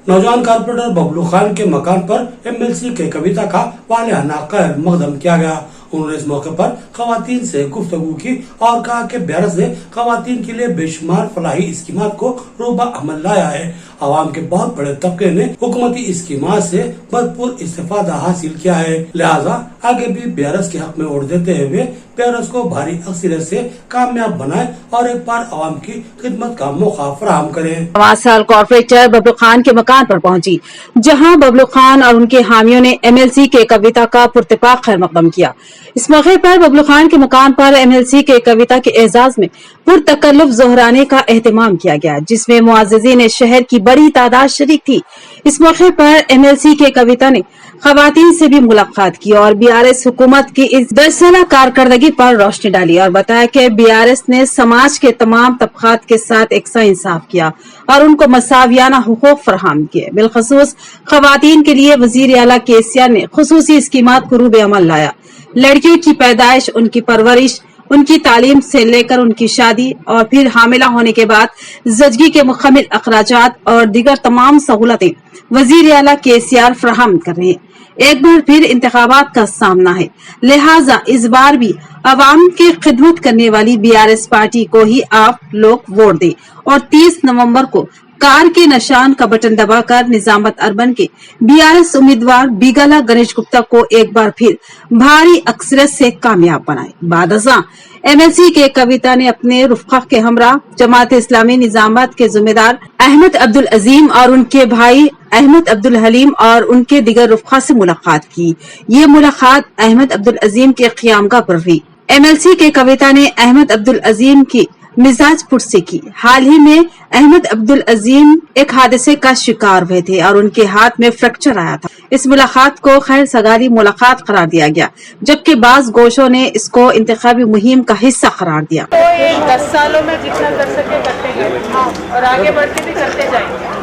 नौजवान कारपोरेटर बबलू खान के मकान पर एमएलसी के कविता का वालियाना खैर मकदम किया गया। उन्होंने इस मौके पर खवातीन से गुफ्तगू की और कहा कि BRS ने खवातीन के लिए बेशुमार फलाही स्कीमात को रूबा अमल लाया है। आवाम के बहुत बड़े तबके ने हुकूमती स्कीमात से भरपूर इस्तेफादा हासिल किया है, लिहाजा आगे भी BRS के हक में वोट देते हुए BRS को भारी अक्सरियत से कामयाब बनाए और एक बार आवाम की खिदमत का मौका फराहम करें। साल कॉर्पोरेटर बबलू खान के मकान पर पहुंची, जहां बबलू खान और उनके हामियों ने MLC के कविता का पुरतपाक खैर मकदम किया। इस मौके पर बबलू खान के मकान पर MLC के कविता के एजाज में पुरतकल्लुफ ज़ोहराने का एहतमाम किया गया, जिसमें मुआज़्ज़िज़ीन शहर की बड़ी तादाद शरीक थी। इस मौके पर MLC के कविता ने खवातीन से भी मुलाकात की और BRS हुकूमत की इस 10 साल कारकर्दगी पर रोशनी डाली और बताया कि BRS ने समाज के तमाम तबकात के साथ एकसा इंसाफ किया और उनको मसावियाना हुकूक फराहम किए। बिलखसूस खवातीन के लिए वजीर आला KCR ने खुसूसी स्कीमात को रूबे अमल लाया। लड़कियों की पैदाइश, उनकी परवरिश, उनकी तालीम से लेकर उनकी शादी और फिर हामिला होने के बाद ज़चगी के मुकम्मल अखराजात और दीगर तमाम सहूलतें वजीर आला KCR फराहम कर रहे हैं। एक बार फिर इंतखाबात का सामना है, लिहाजा इस बार भी अवाम की खिदमत करने वाली BRS पार्टी को ही आप लोग वोट दें और 30 नवंबर को कार के निशान का बटन दबाकर निजामत अर्बन के BRS उम्मीदवार बिगला गणेश गुप्ता को एक बार फिर भारी अक्सरियत से कामयाब बनाए। बादशाह MLC के कविता ने अपने रुफ़क़ा के हमरा जमात इस्लामी निजामत के जिम्मेदार अहमद अब्दुल अजीम और उनके भाई अहमद अब्दुल हलीम और उनके दिगर रुफ़क़ा से मुलाकात की। ये मुलाकात अहमद अब्दुल अजीम के क़यामगाह पर हुई। MLC के कविता ने अहमद अब्दुल अजीम की मिजाज पुरसी की। हाल ही में अहमद अब्दुल अजीम एक हादसे का शिकार हुए थे और उनके हाथ में फ्रैक्चर आया था। इस मुलाकात को खैर सगारी मुलाकात करार दिया गया, जबकि बाज़ गोशों ने इसको इंतखाबी मुहिम का हिस्सा करार दिया। तो ये 10 सालों में जितना कर सके करते गए और आगे बढ़ के भी करते जाएंगे।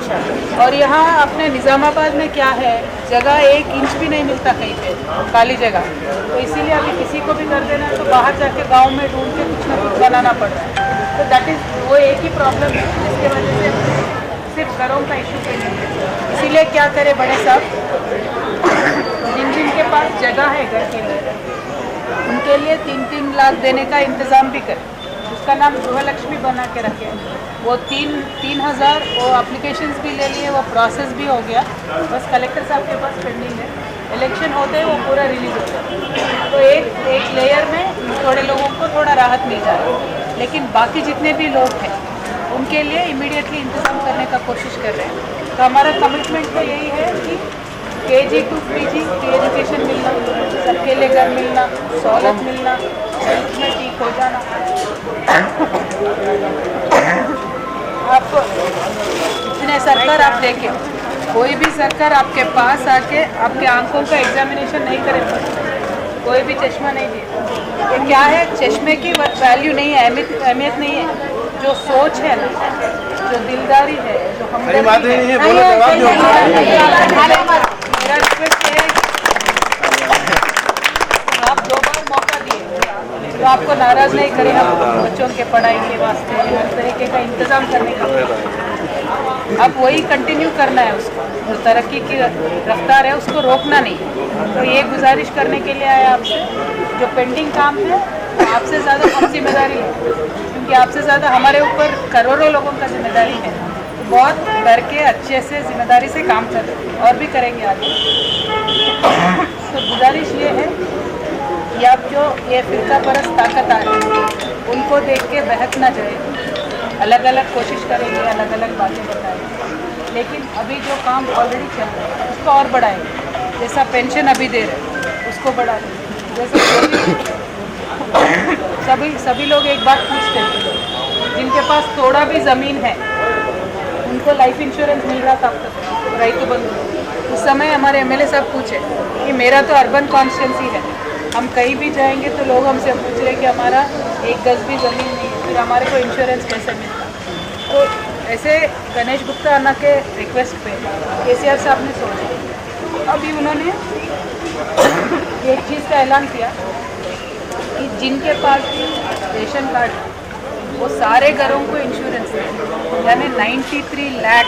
और यहाँ अपने निजामाबाद में क्या है, जगह 1 इंच भी नहीं मिलता कहीं पे, खाली जगह। तो इसीलिए अभी किसी को भी कर देना तो बाहर जाके गांव में ढूंढ के कुछ ना कुछ बनाना पड़ता है। तो दैट इज वो एक ही प्रॉब्लम है, जिसके वजह से सिर्फ घरों का इशू पे नहीं है। इसीलिए क्या करे बड़े साहब, जिन के पास जगह है घर के लिए, उनके लिए 3-3 लाख देने का इंतज़ाम भी करें। उसका नाम गृहलक्ष्मी बना के रखे। वो 3,000 वो एप्लीकेशंस भी ले लिए, वो प्रोसेस भी हो गया, बस कलेक्टर साहब के पास पेंडिंग है। इलेक्शन होते ही वो पूरा रिलीज होता है। तो एक लेयर में थोड़े लोगों को थोड़ा राहत मिल जाए, लेकिन बाकी जितने भी लोग हैं उनके लिए इमीडिएटली इंतज़ाम करने का कोशिश कर रहे हैं। तो हमारा कमिटमेंट तो यही है कि KG to PG की एजुकेशन मिलना, सबके लिए घर मिलना, सहूलत मिलना, हेल्थ में ठीक हो जाना। आपको इतने सरकार आप देखें, कोई भी सरकार आपके पास आके आपके आंखों का एग्जामिनेशन नहीं करे, कोई भी चश्मा नहीं दिए। ये क्या है, चश्मे की वैल्यू नहीं है, अहमियत नहीं है। जो सोच है ना, जो दिलदारी है, जो हमदर्दी है, मेरा रिक्वेस्ट है, आप 2 बार मौका दिए तो आपको नाराज नहीं करें। हम बच्चों के पढ़ाई के वास्ते हर तरीके का इंतजाम करने का, अब वही कंटिन्यू करना है। उसको जो तरक्की की रफ्तार है उसको रोकना नहीं। तो ये गुजारिश करने के लिए आया आपसे, जो पेंडिंग काम है आपसे ज़्यादा हम जिम्मेदारी है, क्योंकि आपसे ज़्यादा हमारे ऊपर करोड़ों लोगों का जिम्मेदारी है। तो बहुत डर के अच्छे से जिम्मेदारी से काम कर रहे हैं और भी करेंगे आगे। तो गुजारिश ये है कि आप जो ये फिरका परस्त ताकत आ रही है उनको देख के बहक ना जाए। अलग अलग कोशिश करेंगे, अलग अलग बातें बताएंगे, लेकिन अभी जो काम ऑलरेडी चल रहा है उसको और बढ़ाएंगे। जैसा पेंशन अभी दे रहे हैं उसको बढ़ाएंगे। जैसे सभी लोग एक बात पूछते हैं, जिनके पास थोड़ा भी ज़मीन है उनको लाइफ इंश्योरेंस मिल रहा था अब तक, रईतु बंधु। उस समय हमारे MLA साहब पूछे कि मेरा तो अर्बन कॉन्स्टिट्यूंसी है, हम कहीं भी जाएंगे तो लोग हमसे पूछ रहे कि हमारा 1 गज भी ज़मीन नहीं है, फिर हमारे को इंश्योरेंस कैसे मिलता। तो ऐसे गणेश गुप्ता अन्ना के रिक्वेस्ट पे KCR साहब ने सोचा, अभी उन्होंने एक चीज़ का ऐलान किया कि जिनके पास भी रेशन कार्ड वो सारे घरों को इंश्योरेंस है, यानी 93 लाख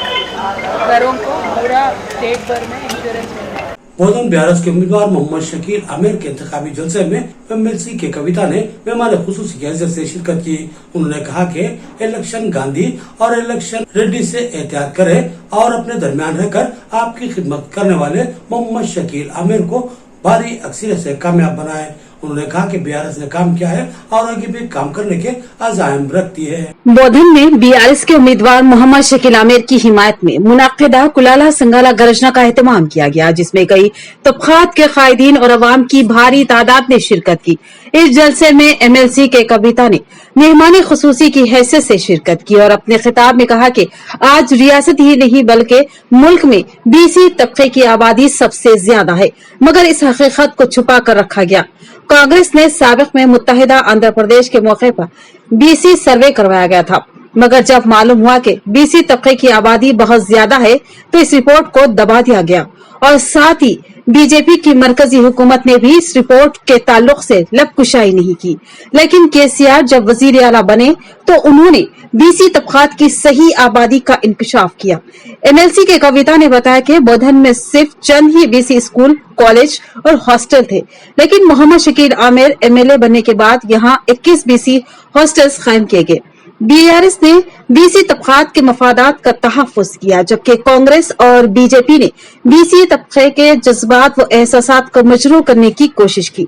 घरों को पूरा स्टेट भर में इंश्योरेंस मिल रहा है। बोधन BRS के उम्मीदवार मोहम्मद शकील आमिर के इंतखाबी जलसे में MLC के कविता ने मेहमान खुसूसी की हैसियत से शिरकत की। उन्होंने कहा कि इलेक्शन गांधी और इलेक्शन रेड्डी से एहतियात करें और अपने दरमियान रहकर आपकी खिदमत करने वाले मोहम्मद शकील आमिर को भारी अक्सरियत से कामयाब बनाए। उन्होंने कहा कि BRS ने काम किया है और आगे भी काम करने के अज़ाइम रखती है। बोधन में BRS के उम्मीदवार मोहम्मद शकील आमिर की हिमायत में मुनाकिदा कुलाला संगाला गर्जना का एहतमाम किया गया, जिसमें कई तबकात के कायदीन और अवाम की भारी तादाद ने शिरकत की। इस जलसे में MLC के कविता ने मेहमान खुसूसी की हैसियत से शिरकत की और अपने खिताब में कहा कि आज रियासत ही नहीं बल्कि मुल्क में BC तबके की आबादी सबसे ज्यादा है, मगर इस हकीकत को छुपा कर रखा गया। कांग्रेस ने साबिक में मुत्तहिदा आंध्र प्रदेश के मौके पर BC सर्वे करवाया गया था, मगर जब मालूम हुआ कि BC तबके की आबादी बहुत ज्यादा है तो इस रिपोर्ट को दबा दिया गया और साथ ही बीजेपी की मरकजी हुकूमत ने भी इस रिपोर्ट के ताल्लुक से लबकुशाई नहीं की। लेकिन KCR जब वजीर आला बने तो उन्होंने BC तबकात की सही आबादी का इंकशाफ किया। MLC के कविता ने बताया कि बोधन में सिर्फ चंद ही BC स्कूल, कॉलेज और हॉस्टल थे, लेकिन मोहम्मद शकील आमिर MLA बनने के बाद यहाँ 21 BC हॉस्टल्स कायम किए गए। BRS ने BC तबकात के मफादात का तहफ़्फ़ुज़ किया, जबकि कांग्रेस और BJP ने BC तबके के जज्बात व एहसासात को मजरूह करने की कोशिश की।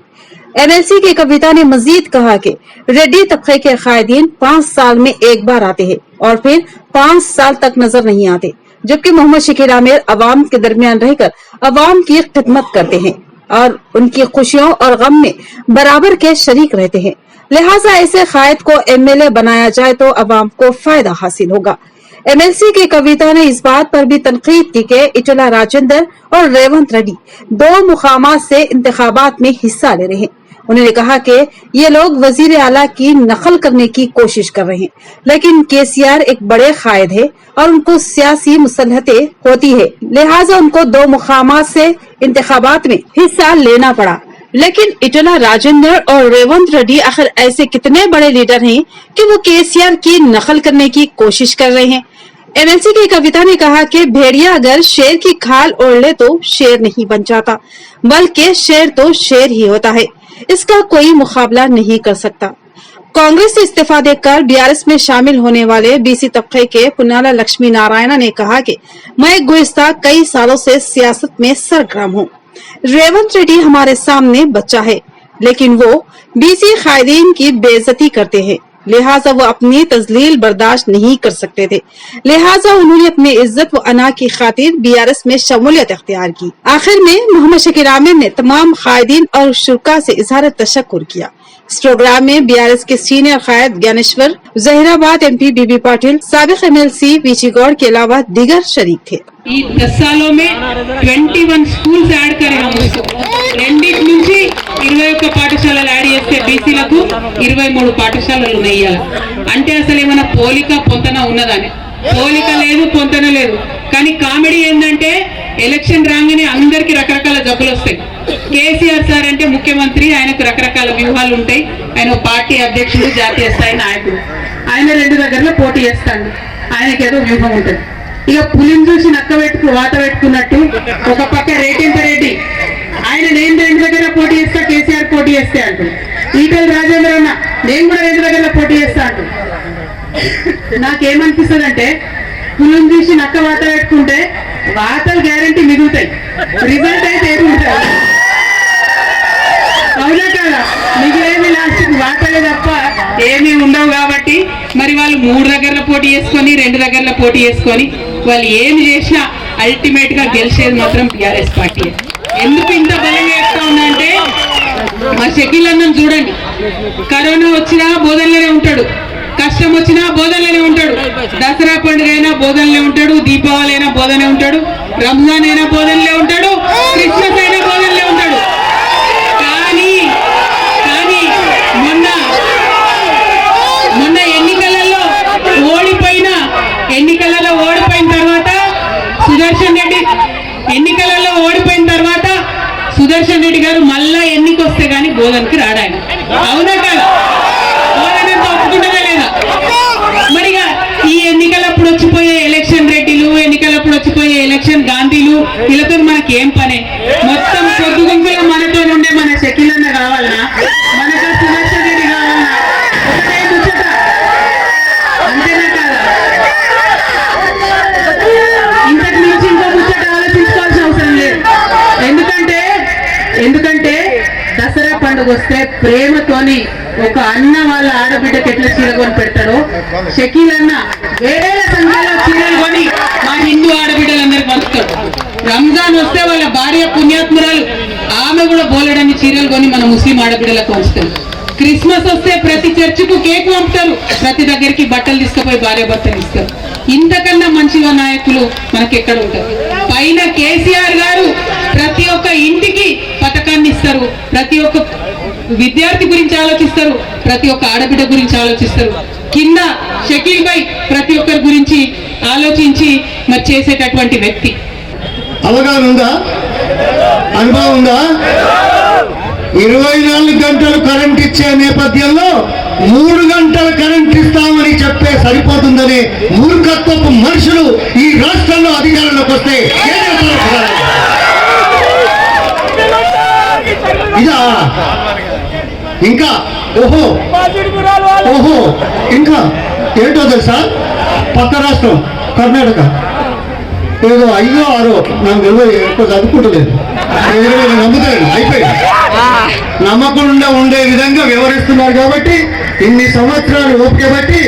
MLC के कविता ने मजीद कहा कि रेड्डी तबके के कायदीन 5 साल में एक बार आते हैं और फिर 5 साल तक नजर नहीं आते, जबकि मोहम्मद शकील आमिर अवाम के दरमियान रहकर अवाम की खिदमत करते हैं और उनकी खुशियों और गम में बराबर के शरीक रहते हैं। लिहाजा ऐसे कायद को MLA बनाया जाए तो अवाम को फायदा हासिल होगा। MLC के कविता ने इस बात पर भी तनकीद की कि इटला राजेंद्र और रेवंत रेड्डी 2 मुकामात से इंतखाबात में हिस्सा ले रहे हैं। उन्होंने कहा कि ये लोग वजीर आला की नकल करने की कोशिश कर रहे हैं, लेकिन KCR एक बड़े कायद है और उनको सियासी मुसलहतें होती है, लिहाजा उनको 2 मुकामात से इंतखाबात में हिस्सा लेना पड़ा। लेकिन इटला राजेंद्र और रेवंत रेड्डी आखिर ऐसे कितने बड़े लीडर हैं कि वो KCR की नकल करने की कोशिश कर रहे हैं। MLC की कविता ने कहा कि भेड़िया अगर शेर की खाल ओढ़ ले तो शेर नहीं बन जाता, बल्कि शेर तो शेर ही होता है, इसका कोई मुकाबला नहीं कर सकता। कांग्रेस से इस्तीफा देकर BRS में शामिल होने वाले BC तबके के पुन्नाला लक्ष्मी नारायण ने कहा कि मैं गुज़िश्ता कई सालों से सियासत में सरगर्म हूँ। रेवंत रेड्डी हमारे सामने बच्चा है, लेकिन वो BC कायदीन की बेइज्जती करते हैं, लिहाजा वो अपनी तजलील बर्दाश्त नहीं कर सकते थे। लिहाजा उन्होंने अपनी इज्जत व अना की खातिर BRS में शमूलियत इख्तियार की। आखिर में मोहम्मद शकील आमिर ने तमाम कायदीन और शुरा से इजहार तशक्कुर किया। इस प्रोग्राम में BRS के सीनियर कायद ज्ञानेश्वर, जहीराबाद MP BB पाटिल, साबिक MLC VG गौड़ के अलावा दीगर शरीक थे। 10 सालों में 21 స్కూల్స్ యాడ్ కరిగాము. 2 నుంచి 21 పాఠశాలలు యాడ్ చేస్తే BCలకు 23 పాఠశాలలు ఉన్నాయి. అంటే అసలు ఏమైనా పోలిక పొంతన ఉన్నదని? పోలిక లేదు, పొంతన లేదు. కానీ కామెడీ ఏంటంటే ఎలక్షన్ రాగానే అందరికి రకరకాల జబ్బులు వస్తాయి. KCR సార్ అంటే ముఖ్యమంత్రి, ఆయనకు రకరకాల వ్యూహాలు ఉంటాయి. ఆయన పార్టీ అధ్యక్షుడు, జాతీయ స్థాయి నాయకుడు. ఆయన 2 దగ్గరలో పోటీ చేస్తాడు, ఆయనకి ఏదో వ్యూహం ఉంటుంది. ఇక పులిని చూసి నక్క వాత పెట్టుకున్నట్టు ఒక పక్క రేటింప రెడ్డి ఆయన నేను 2 దగ్గర పోటీ చేస్తా, KCR పోటీ చేస్తే అంటూ, ఈటల రాజేంద్ర అన్న నేను కూడా 2 దగ్గర పోటీ చేస్తా అంటూ. నాకేమనిపిస్తుంది అంటే పులిని చూసి నక్క వాత పెట్టుకుంటే వాతలు గ్యారంటీ మిగులుతాయి, రిజల్ట్ అయితే ఏమి ఉంటుంది? అవునా కదా? మిగిలేమి లాస్ట్ వాతలే తప్ప ఏమీ ఉండవు. కాబట్టి మరి వాళ్ళు 3 దగ్గరలో పోటీ చేసుకొని 2 దగ్గరలో పోటీ చేసుకొని వాళ్ళు ఏమి చేసినా అల్టిమేట్ గా గెలిచేది మాత్రం BRS పార్టీ. ఎందుకు ఇంత బలంగా చెప్తా ఉన్నా అంటే మా షకీల్ అన్నం చూడండి, కరోనా వచ్చినా బోధనలోనే ఉంటాడు, కష్టం వచ్చినా బోధనలోనే ఉంటాడు, దసరా పండుగ అయినా బోధనలే ఉంటాడు, దీపావళి అయినా బోధనే ఉంటాడు, రంజాన్ అయినా బోధనలే ఉంటాడు, క్రిస్మస్ అయినా బోధనలే ఉంటాడు. కానీ మొన్న ఎన్నికలలో ఓడిపోయిన తర్వాత సుదర్శన్ రెడ్డి గారు మళ్ళా ఎన్నికొస్తే గానీ బోధనకి రాడాయన. అవునా కాదు? బోధన ఒప్పుకుంటుందా లేదా? వీళ్ళు వీళ్ళతో మనకి ఏం పనే? మొత్తం పొద్దు గుంపులో మనతో ఉండే మన షకీలన్న కావాలనా, మనకు సుమర్శ దేవి కావాలనా? ఒకటే ముచ్చట, అంతేనా కాదా? ఇంతకు మించి ఇంకో ముచ్చట ఆలోచించుకోవాల్సిన అవసరం లేదు. ఎందుకంటే దసరా పండుగ వస్తే ప్రేమతోని ఒక అన్న వాళ్ళ ఆడబిడ్డకి ఎట్లా చీర కొని పెడతాడో, షకీల్ అన్న వేరేల సంఖ్యలో చీరలు కొని మా హిందూ ఆడబిడ్డలందరికీ పంచుతాడు. రంజాన్ వస్తే వాళ్ళ భార్య పుణ్యాత్మురాలు ఆమె కూడా బోలెడన్ని చీరలు కొని మన ముస్లిం ఆడబిడ్డలకు పంచుతారు. క్రిస్మస్ వస్తే ప్రతి చర్చికు కేక్ పంపుతారు, ప్రతి దగ్గరికి బట్టలు తీసుకుపోయి భార్య భర్తలు ఇస్తారు. ఇంతకన్నా మంచిగా నాయకులు మనకి ఎక్కడ ఉంటారు? పైన కేసీఆర్ గారు ప్రతి ఒక్క ఇంటికి పథకాన్ని ఇస్తారు, ప్రతి ఒక్క విద్యార్థి గురించి ఆలోచిస్తారు, ప్రతి ఒక్క ఆడబిడ్డ గురించి ఆలోచిస్తారు. కింద షకీల్ భాయ్ ప్రతి ఒక్కరి గురించి ఆలోచించి మరి చేసేటటువంటి వ్యక్తి. అవగాహన ఉందా? అనుభవం ఉందా? 24 గంటలు కరెంట్ ఇచ్చే నేపథ్యంలో 3 గంటల కరెంట్ ఇస్తామని చెప్పే సరిపోతుందనే మూర్ఖత్వపు మనుషులు ఈ రాష్ట్రంలో అధికారంలోకి వస్తే ఇదా? ఇంకా ఓహో ఇంకా ఏంటో తెలుసా? పక్క రాష్ట్రం కర్ణాటక ఏదో 5 6 నాకు తెలియదు, ఎక్కువ చదువుకుంటలేదు, నమ్ముతాను అయిపోయింది. నమ్మకుండా ఉండే విధంగా వ్యవహరిస్తున్నారు కాబట్టి ఇన్ని సంవత్సరాలు ఓపిక బట్టి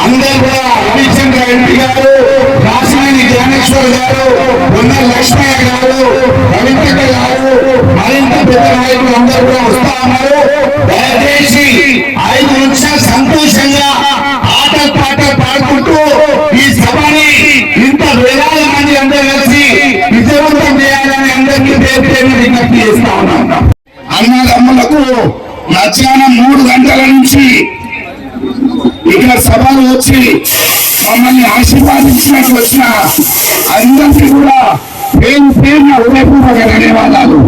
అందరూ కూడా రవిచంద్ర ఎంపీ గారు, రాసినేని జ్ఞానేశ్వర్ గారు, పొన్న లక్ష్మయ్య గారు, రవిచంద్ర గారు, మరింత పెద్ద నాయకులు అందరూ కూడా వస్తా ఉన్నారు. దయచేసి 5 నిమిషాలు సంతోషంగా ఆటలు పాటలు పాడుకుంటూ ఈ సభని ఇంత వేలాది మంది అందరూ కలిసి విజయవంతం చేయాలని అందరికీ పేరు విజ్ఞప్తి చేస్తా ఉన్నాం. అన్నదమ్ములకు మధ్యాహ్నం 3 గంటల నుంచి ఇక్కడ సభలు వచ్చి మమ్మల్ని ఆశీర్వాదించినట్టు వచ్చిన అందరికీ కూడా పేరున హృదయపూర్వక ధన్యవాదాలు.